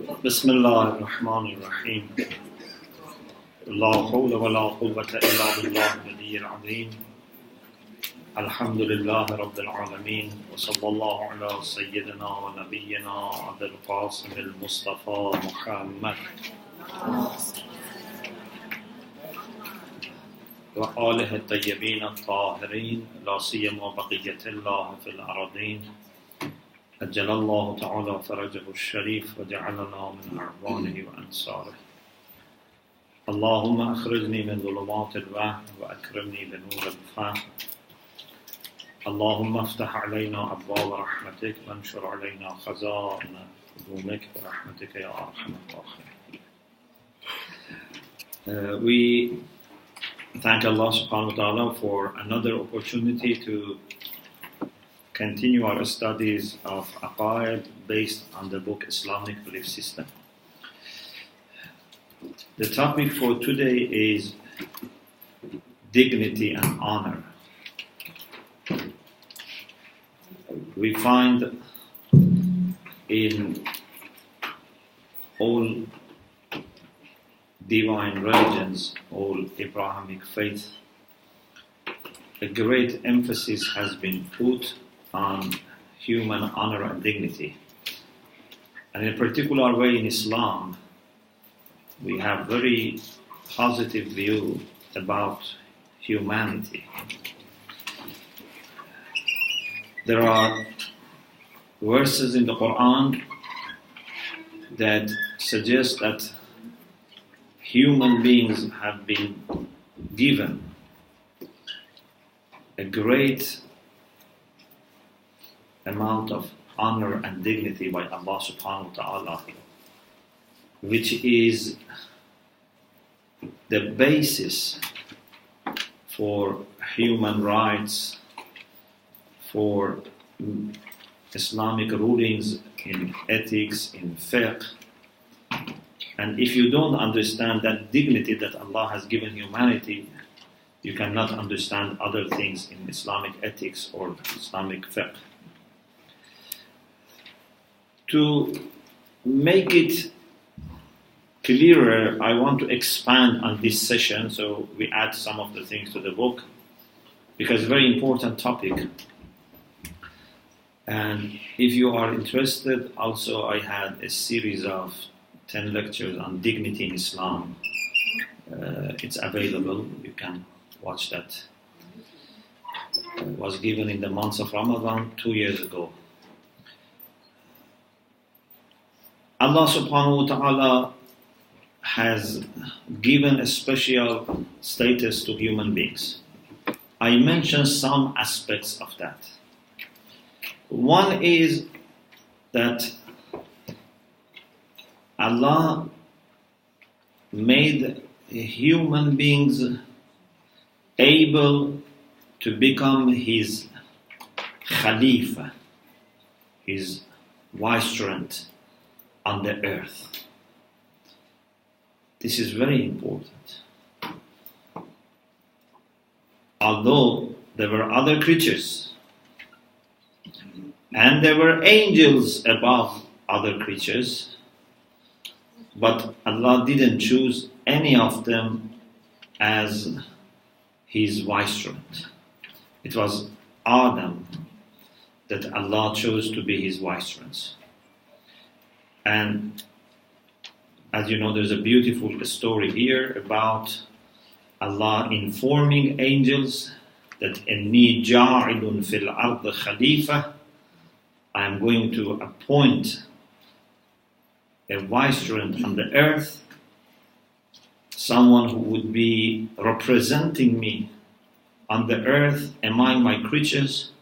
بسم الله الرحمن الرحيم لا حول ولا قوة إلا بالله العلي العظيم الحمد لله رب العالمين وصلى الله على سيدنا ونبينا أبي القاسم المصطفى محمد وآله الطيبين الطاهرين لا سيما بقية الله في الأرضين أجل الله تعالى فرجه الشريف وجعلنا من أعوانه وأنصاره اللهم أخرجني من ظلمات الوهم وأكرمني بنور الفهم اللهم افتح علينا أبواب رحمتك وانشر علينا خزائن قدومك برحمتك يا أرحم الراحمين. We thank Allah subhanahu wa ta'ala for another opportunity to continue our studies of aqaid based on the book Islamic belief system. The topic for today is dignity and honor. We find in all divine religions, all Abrahamic faith, a great emphasis has been put on human honor and dignity. And in a particular way in Islam, we have very positive view about humanity. There are verses in the Quran that suggest that human beings have been given a great amount of honor and dignity by Allah subhanahu wa ta'ala, which is the basis for human rights, for Islamic rulings in ethics, in fiqh. And if you don't understand that dignity that Allah has given humanity, you cannot understand other things in Islamic ethics or Islamic fiqh. To make it clearer, I want to expand on this session, so we add some of the things to the book, because it's a very important topic. And if you are interested, also I had a series of 10 lectures on dignity in Islam. It's available, you can watch that. It was given in the month of Ramadan 2 years ago. Allah subhanahu wa ta'ala has given a special status to human beings. I mentioned some aspects of that. One is that Allah made human beings able to become His Khalifa, His vicegerent on the earth. This is very important. Although there were other creatures and there were angels above other creatures, but Allah didn't choose any of them as His vicegerent. It was Adam that Allah chose to be His vicegerent. And as you know, there's a beautiful story here about Allah informing angels that إِنِّي جَاعِلٌ فِي الْأَرْضِ خَلِيفَةً, I am going to appoint a vicegerent on the earth, someone who would be representing me on the earth among my creatures,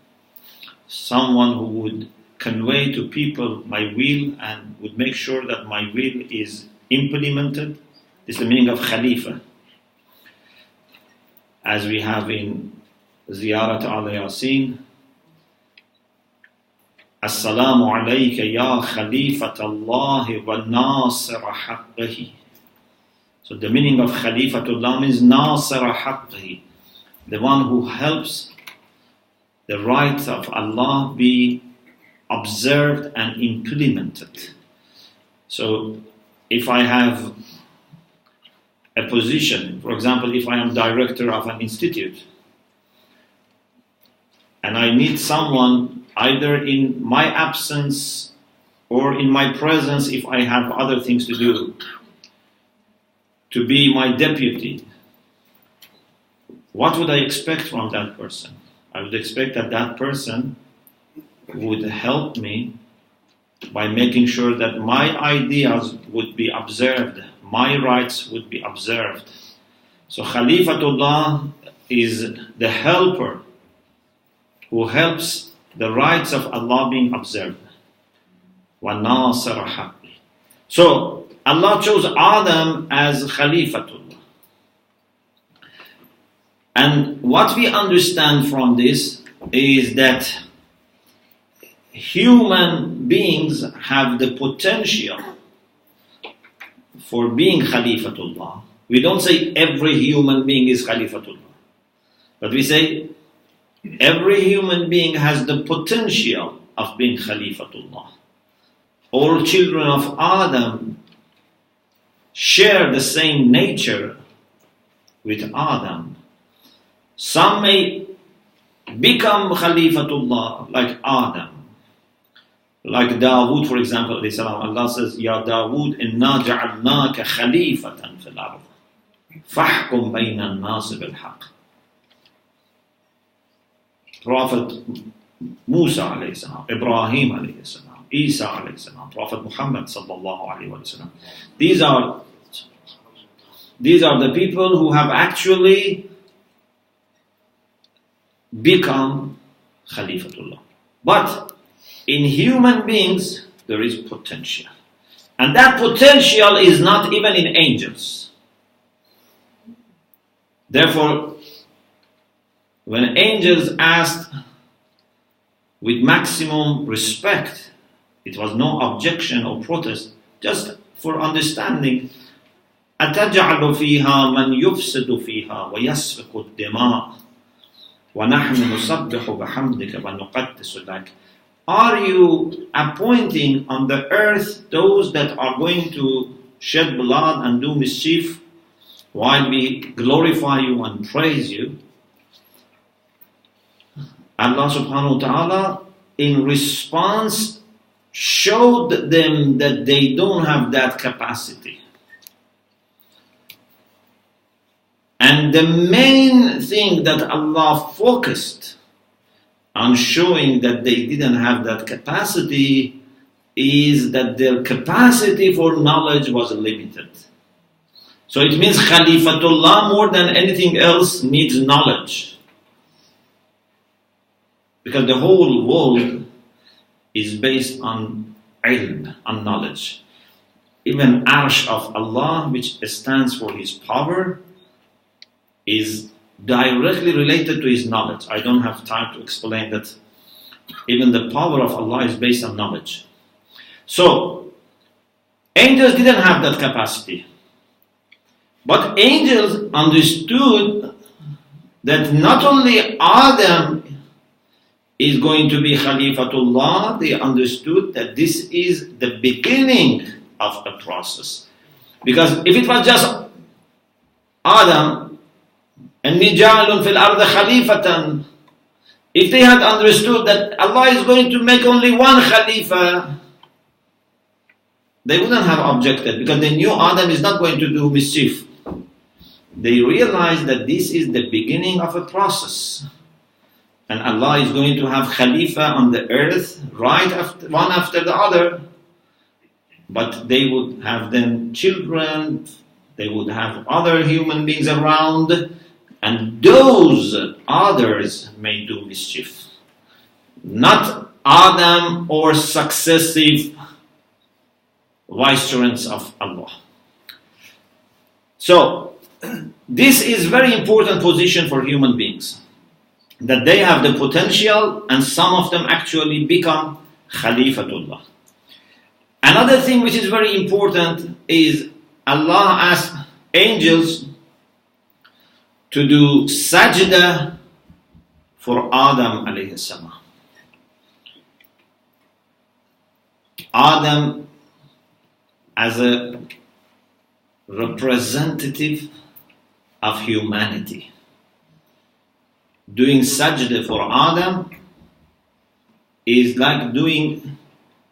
someone who would convey to people my will and would make sure that my will is implemented. This is the meaning of Khalifa. As we have in Ziyarat al-Yasin, Assalamu alayka ya Khalifat Allah wa Nasira Haqqihi. So the meaning of Khalifatullah means Nasira Haqqihi, the one who helps the rights of Allah be observed and implemented. So if I have a position, for example, if I am director of an institute, and I need someone either in my absence or in my presence if I have other things to do, to be my deputy, what would I expect from that person? I would expect that that person would help me by making sure that my ideas would be observed, my rights would be observed. So Khalifatullah is the helper who helps the rights of Allah being observed. وَالنَّاصِرَ حَقِّ. So Allah chose Adam as Khalifatullah. And what we understand from this is that human beings have the potential for being Khalifatullah. We don't say every human being is Khalifatullah, but we say every human being has the potential of being Khalifatullah. All children of Adam share the same nature with Adam. Some may become Khalifatullah like Adam. Like Dawood, for example, Allah says, Ya Dawood, inna ja'alnaka khalifatan fil ard. Fahkum bayna an-nas bil haqq. Prophet Musa alayhi salam, Ibrahim alayhi salam, Isa alayhi salam, Prophet Muhammad sallallahu alayhi wa sallam. These are the people who have actually become Khalifatullah. But in human beings, there is potential. And that potential is not even in angels. Therefore, when angels asked with maximum respect, it was no objection or protest, just for understanding, أَتَجْعَلُ فِيهَا مَنْ يُفْسِدُ فِيهَا وَيَسْفِكُ الدِّمَاءَ وَنَحْنُ نُسَبِّحُ بِحَمْدِكَ وَنُقَدِّسُ لَكَ. Are you appointing on the earth those that are going to shed blood and do mischief while we glorify you and praise you? Allah subhanahu wa ta'ala in response showed them that they don't have that capacity. And the main thing that Allah focused on showing that they didn't have that capacity is that their capacity for knowledge was limited. So it means Khalifatullah more than anything else needs knowledge. Because the whole world is based on ilm, on knowledge. Even Arsh of Allah, which stands for His power, is directly related to His knowledge. I don't have time to explain that even the power of Allah is based on knowledge. So, angels didn't have that capacity. But angels understood that not only Adam is going to be Khalifatullah, they understood that this is the beginning of a process. Because if it was just Adam, أَنِّي جَعَلٌ فِي الْأَرْضِ خَلِيفَةً, if they had understood that Allah is going to make only one Khalifa, they wouldn't have objected, because they knew Adam is not going to do mischief. They realized that this is the beginning of a process. And Allah is going to have Khalifa on the earth, right after, one after the other. But they would have then children, they would have other human beings around, and those others may do mischief. Not Adam or successive vicegerents of Allah. So, this is very important position for human beings. That they have the potential and some of them actually become Khalifatullah. Another thing which is very important is Allah asked angels to do sajda for Adam alayhi salam. as a representative of humanity. Doing sajda for Adam is like doing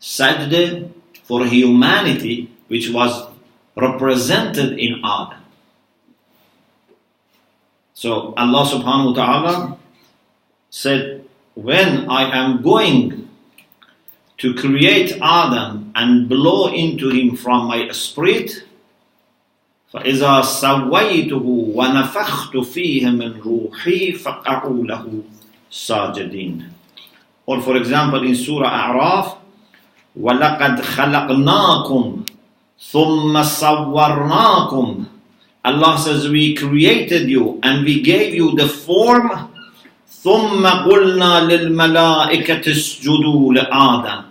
sajda for humanity, which was represented in Adam. So Allah subhanahu wa ta'ala said, when I am going to create Adam and blow into him from my spirit, فَإِذَا سَوَّيْتُهُ وَنَفَخْتُ فِيهِ مِنْ رُوحِي فَقَعُوا لَهُ سَاجِدِينَ. Or for example in Surah A'raf, وَلَقَدْ خَلَقْنَاكُمْ ثُمَّ صَوَّرْنَاكُمْ. Allah says, we created you and we gave you the form. ثُمَّ قُلْنَا لِلْمَلَائِكَةِ اسْجُدُوا لِآدَمَ.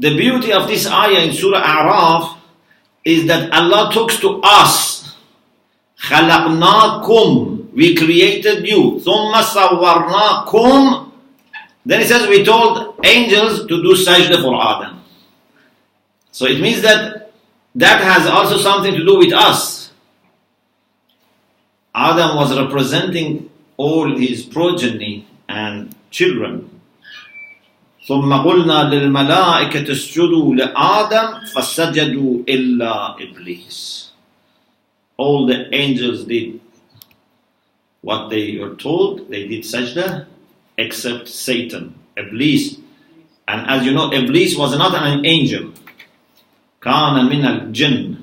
The beauty of this ayah in Surah A'raf is that Allah talks to us. خَلَقْنَاكُمْ. We created you. ثُمَّ صَوَّرْنَاكُمْ. Then it says we told angels to do sajda for Adam. So it means that has also something to do with us. Adam was representing all his progeny and children. ثُمَّ قُلْنَا لِلْمَلَائِكَةِ اسْجُدُوا لِآدَمَ فَسَجَدُوا إِلَّا إِبْلِيسَ. All the angels did what they were told, they did sajda, except Satan, Iblis. And as you know, Iblis was not an angel. كَانَ مِنَ الْجِنِّ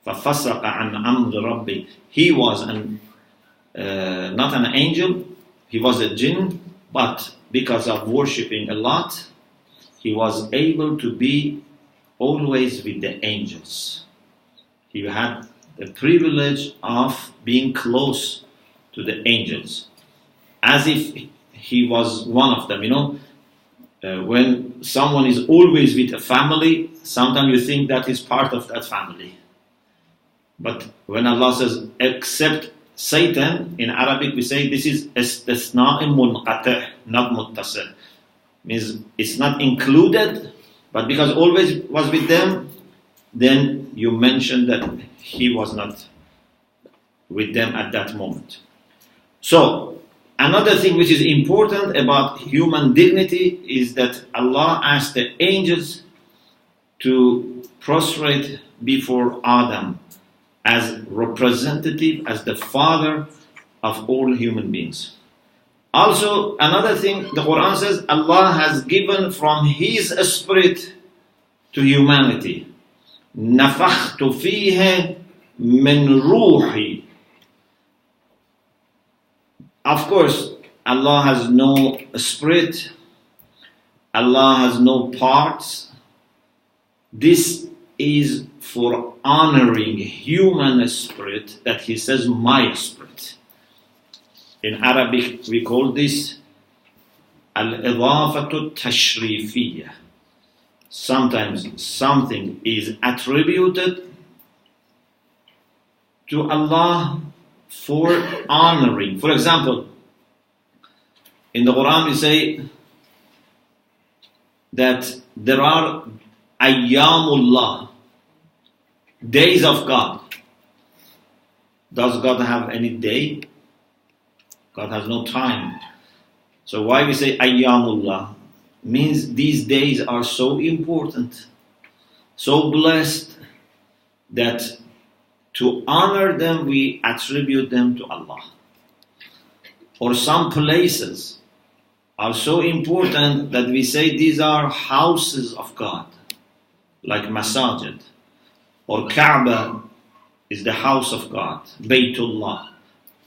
فَفَسَقَ عَنْ أَمْرِ رَبِّهِ. He was not an angel, he was a jinn, but because of worshipping a lot, he was able to be always with the angels. He had the privilege of being close to the angels, as if he was one of them. You know, when someone is always with a family, sometimes you think that is part of that family. But when Allah says, except Satan, in Arabic we say this is istisna'im munqati', not muttasil. Means it's not included, but because always was with them, then you mention that he was not with them at that moment. So, another thing which is important about human dignity is that Allah asked the angels to prostrate before Adam as representative, as the father of all human beings. Also, another thing, the Quran says Allah has given from His Spirit to humanity. نَفَخْتُ فِيهِ مِنْ رُوحِي. Of course, Allah has no spirit, Allah has no parts. This is for honoring human spirit, that He says, my spirit. In Arabic, we call this al-idafatu tashrifiyya. Sometimes something is attributed to Allah for honoring. For example, in the Quran we say that there are ayyamullah, days of God. Does God have any day? God has no time. So why we say ayyamullah? Means these days are so important, so blessed, that to honor them we attribute them to Allah. Or some places are so important that we say these are houses of God, like Masajid. Or Kaaba is the house of God, Baytullah.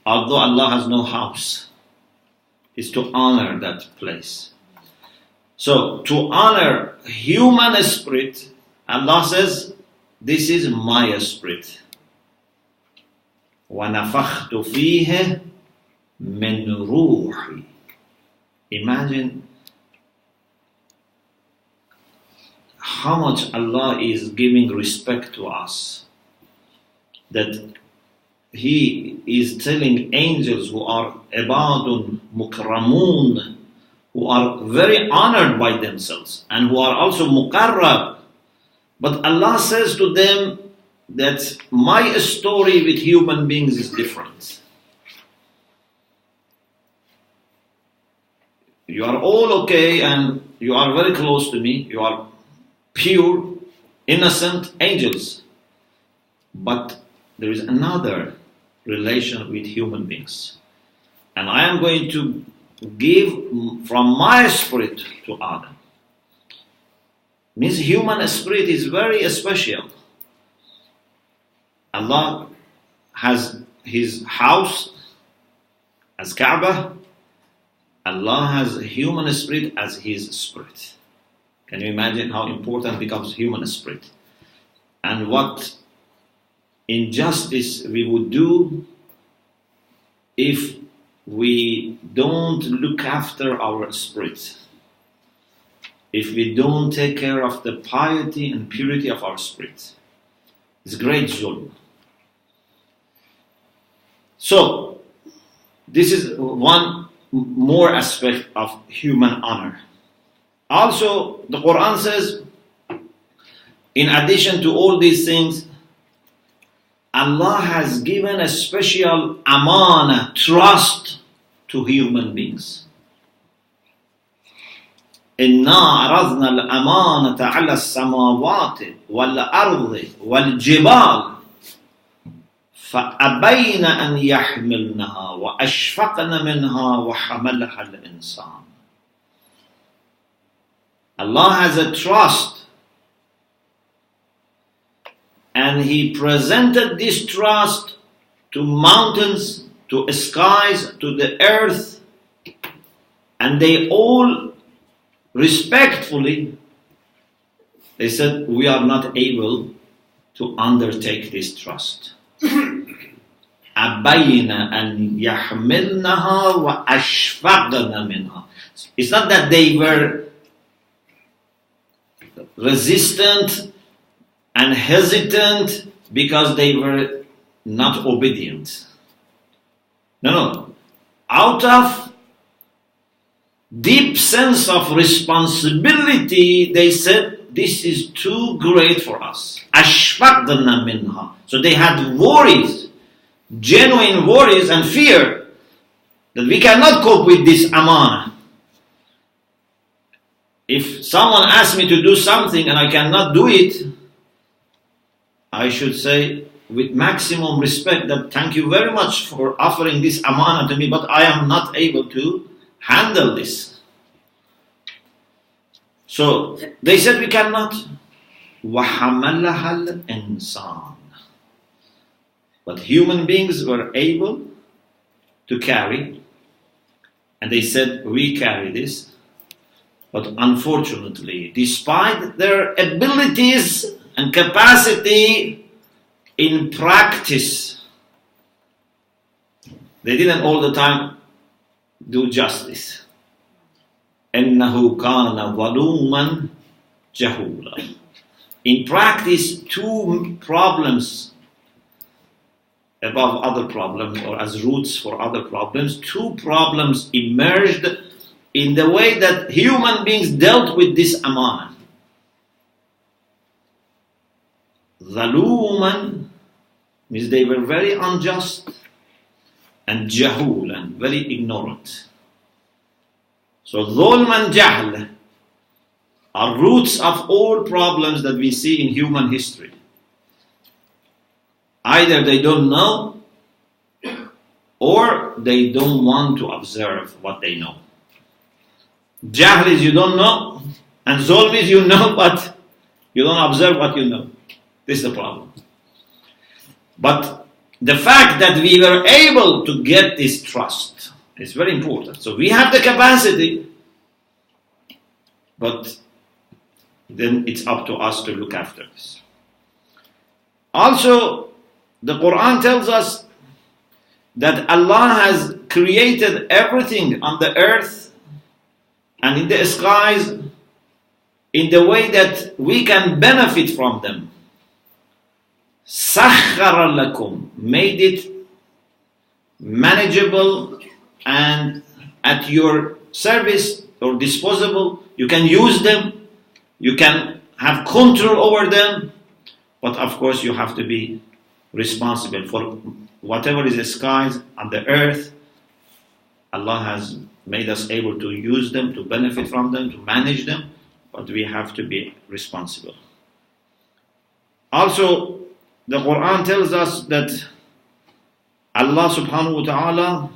Although Allah has no house, it's to honor that place. So, to honor human spirit, Allah says, this is my spirit. وَنَفَخْتُ فِيهِ مِنْ رُوحِي. Imagine how much Allah is giving respect to us, that He is telling angels who are ibadun mukramun, who are very honored by themselves and who are also muqarrab, But Allah says to them that my story with human beings is different. You are all okay and you are very close to me. You are pure, innocent angels. But there is another relation with human beings. And I am going to give from my spirit to Adam. Means human spirit is very special. Allah has His house as Kaaba. Allah has human spirit as His spirit. Can you imagine how important becomes human spirit? And what injustice we would do if we don't look after our spirit, if we don't take care of the piety and purity of our spirit. It's great zulm. So, this is one more aspect of human honor. Also, the Quran says, in addition to all these things, Allah has given a special amana, trust to human beings. إِنَّا عَرَضْنَا الْأَمَانَةَ عَلَى السَّمَاوَاتِ وَالْأَرْضِ وَالْجِبَالِ فَأَبَيْنَ أَنْ يَحْمِلْنَهَا وَأَشْفَقْنَ مِنْهَا وَحَمَلَهَا الْإِنسَانِ. Allah has a trust, and He presented this trust to mountains, to skies, to the earth, and they all respectfully, they said, we are not able to undertake this trust. أَبَيْنَ أَنْ يَحْمِلْنَهَا وَأَشْفَقْنَ مِنْهَا. It's not that they were resistant and hesitant because they were not obedient. No. Out of deep sense of responsibility, they said, this is too great for us. أَشْفَقْنَ مِنْهَا. So they had worries, genuine worries and fear that we cannot cope with this amana. If someone asks me to do something and I cannot do it, I should say with maximum respect that thank you very much for offering this amana to me, but I am not able to handle this. So they said we cannot. وَحَمَلَهَا الْإِنسَانِ. But human beings were able to carry, and they said we carry this. But unfortunately, despite their abilities and capacity in practice, they didn't all the time do justice. إِنَّهُ كَانَ ظَلُومًا جَهُولًا. In practice, two problems above other problems, or as roots for other problems, two problems emerged in the way that human beings dealt with this amana. Zaluman means they were very unjust, and jahulan, very ignorant. So dhulm and jahl are roots of all problems that we see in human history. Either they don't know, or they don't want to observe what they know. Jahl is you don't know, and zulm is you know, but you don't observe what you know. This is the problem. But the fact that we were able to get this trust is very important. So we have the capacity, but then it's up to us to look after this. Also, the Quran tells us that Allah has created everything on the earth and in the skies in the way that we can benefit from them. Sakhara lakum, made it manageable and at your service or disposable. You can use them, you can have control over them, but of course you have to be responsible for whatever is the skies and the earth. Allah has made us able to use them, to benefit from them, to manage them, but we have to be responsible. Also, the Quran tells us that Allah subhanahu wa ta'ala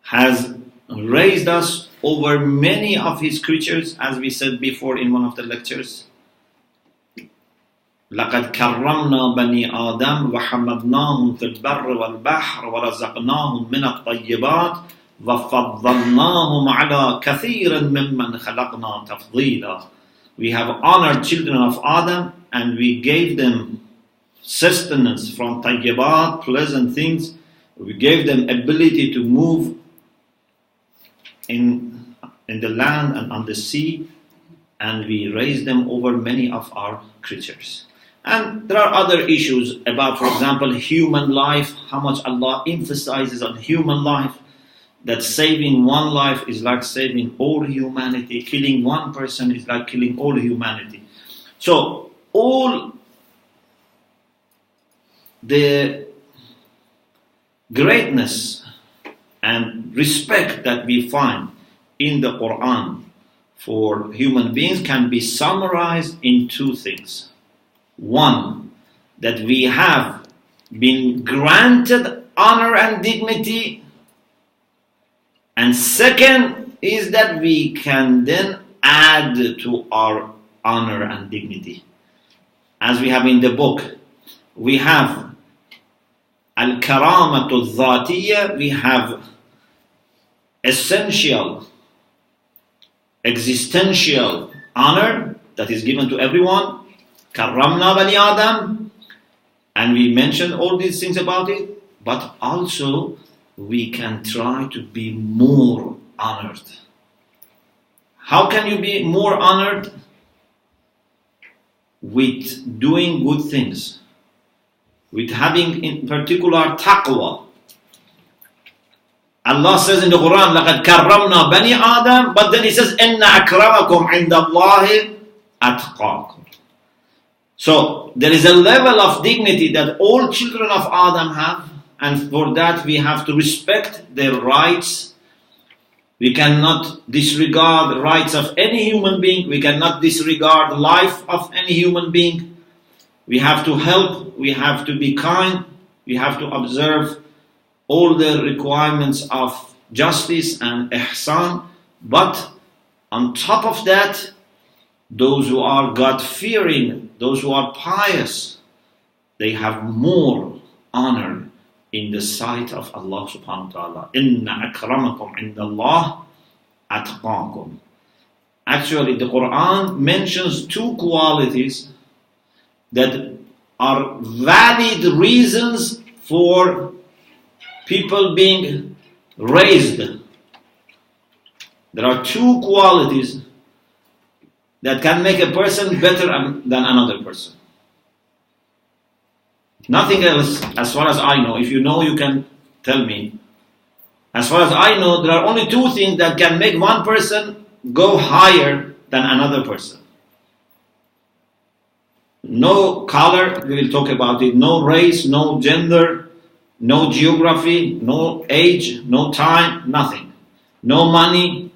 has raised us over many of His creatures, as we said before in one of the lectures. لَقَدْ كَرَّمْنَا بَنِي آدَمَ وَحَمَدْنَاهُمْ فِي الْبَرِّ وَالْبَحْرِ وَرَزَقْنَاهُمْ مِنَ الطَّيِّبَاتِ وَفَضَّلْنَاهُمْ عَلَى كَثِيرٍ مِّمَّنْ خَلَقْنَا تَفْضِيلًا. We have honored children of Adam and we gave them sustenance from tayyibat, pleasant things. We gave them ability to move in the land and on the sea, and we raised them over many of our creatures. And there are other issues about, for example, human life, how much Allah emphasizes on human life, that saving one life is like saving all humanity, killing one person is like killing all humanity. So all the greatness and respect that we find in the Quran for human beings can be summarized in two things. One, that we have been granted honor and dignity, and second is that we can then add to our honor and dignity. As we have in the book, we have al-karamatu al-dhatiyya, we have essential, existential honor that is given to everyone. Karramna bani Adam, and we mentioned all these things about it, but also we can try to be more honored. How can you be more honored? With doing good things, with having in particular taqwa. Allah says in the Quran, لَقَدْ كَرَّمْنَا بَنِي آدَمَ, but then He says, إِنَّ أَكْرَمَكُمْ عِنْدَ اللَّهِ أَتْقَاكُمْ. So there is a level of dignity that all children of Adam have, and for that we have to respect their rights. We cannot disregard the rights of any human being. We cannot disregard the life of any human being. We have to help. We have to be kind. We have to observe all the requirements of justice and ihsan. But on top of that, those who are God-fearing, those who are pious, they have more honor in the sight of Allah subhanahu wa ta'ala. Inna akramakum indallah atqakum. Actually, the Quran mentions two qualities that are valid reasons for people being raised. There are two qualities that can make a person better than another person. Nothing else, as far as I know. If you know, you can tell me. As far as I know, there are only two things that can make one person go higher than another person. No color, we will talk about it. No race, no gender, no geography, no age, no time, nothing. No money.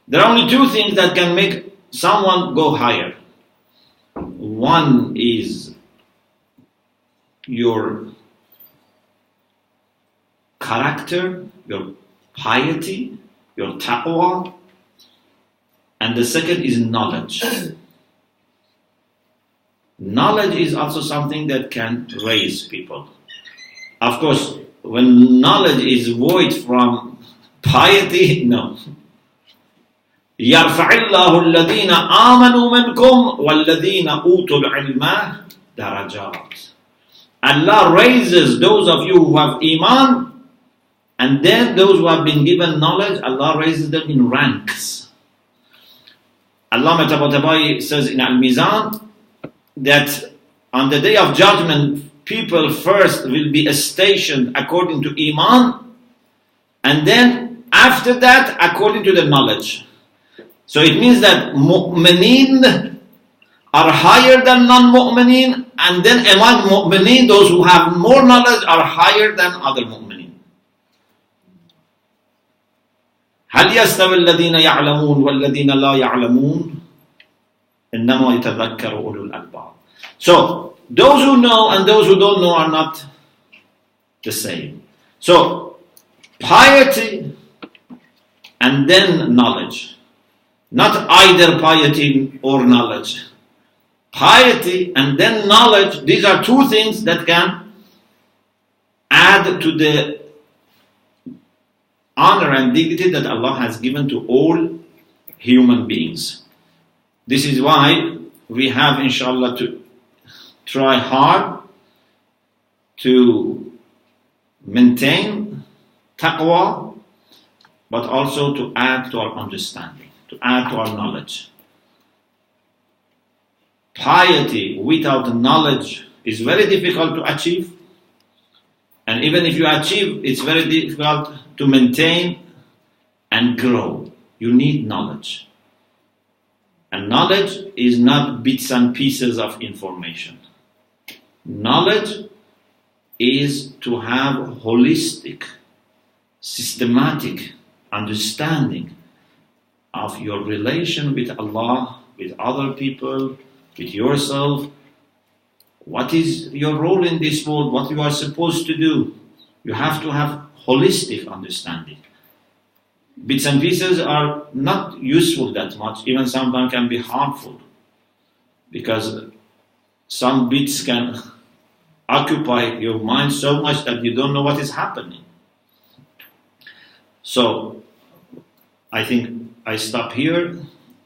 There are only two things that can make someone go higher. One is your character, your piety, your taqwa, and the second is knowledge. Knowledge is also something that can raise people. Of course, when knowledge is void from piety, no. يَرْفَعِ اللَّهُ الَّذِينَ آمَنُوا مِنْكُمْ وَالَّذِينَ أُوتُوا الْعِلْمَ دَرَجَاتٍ. Allah raises those of you who have iman, and then those who have been given knowledge, Allah raises them in ranks. Allah Tabatabai says in Al-Mizan that on the day of judgment, people first will be stationed according to iman, and then after that according to the knowledge. So it means that mu'mineen are higher than non-mu'mineen, and then among mu'mineen, those who have more knowledge are higher than other mu'mineen. هل يستوي الذين يعلمون والذين لا يعلمون إنما يتذكر أولو الألباب. So those who know and those who don't know are not the same. So piety and then knowledge, not either piety or knowledge. Piety and then knowledge, these are two things that can add to the honor and dignity that Allah has given to all human beings. This is why we have, inshallah, to try hard to maintain taqwa, but also to add to our understanding, to add to our knowledge. Piety without knowledge is very difficult to achieve, and even if you achieve, it's very difficult to maintain and grow. You need knowledge. And knowledge is not bits and pieces of information. Knowledge is to have holistic, systematic understanding of your relation with Allah, with other people, with yourself. What is your role in this world? What you are supposed to do? You have to have holistic understanding. Bits and pieces are not useful that much, even sometimes can be harmful, because some bits can occupy your mind so much that you don't know what is happening. So I think I stop here.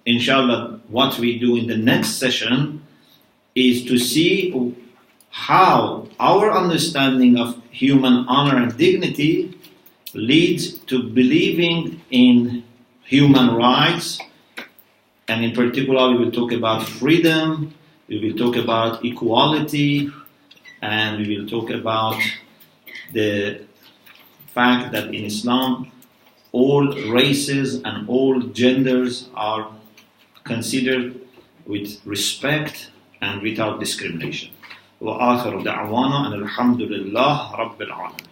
Inshallah, what we do in the next session is to see how our understanding of human honor and dignity leads to believing in human rights, and in particular we will talk about freedom, we will talk about equality, and we will talk about the fact that in Islam all races and all genders are considered with respect and without discrimination. وآخر دعوانا أن الحمد لله رب العالمين.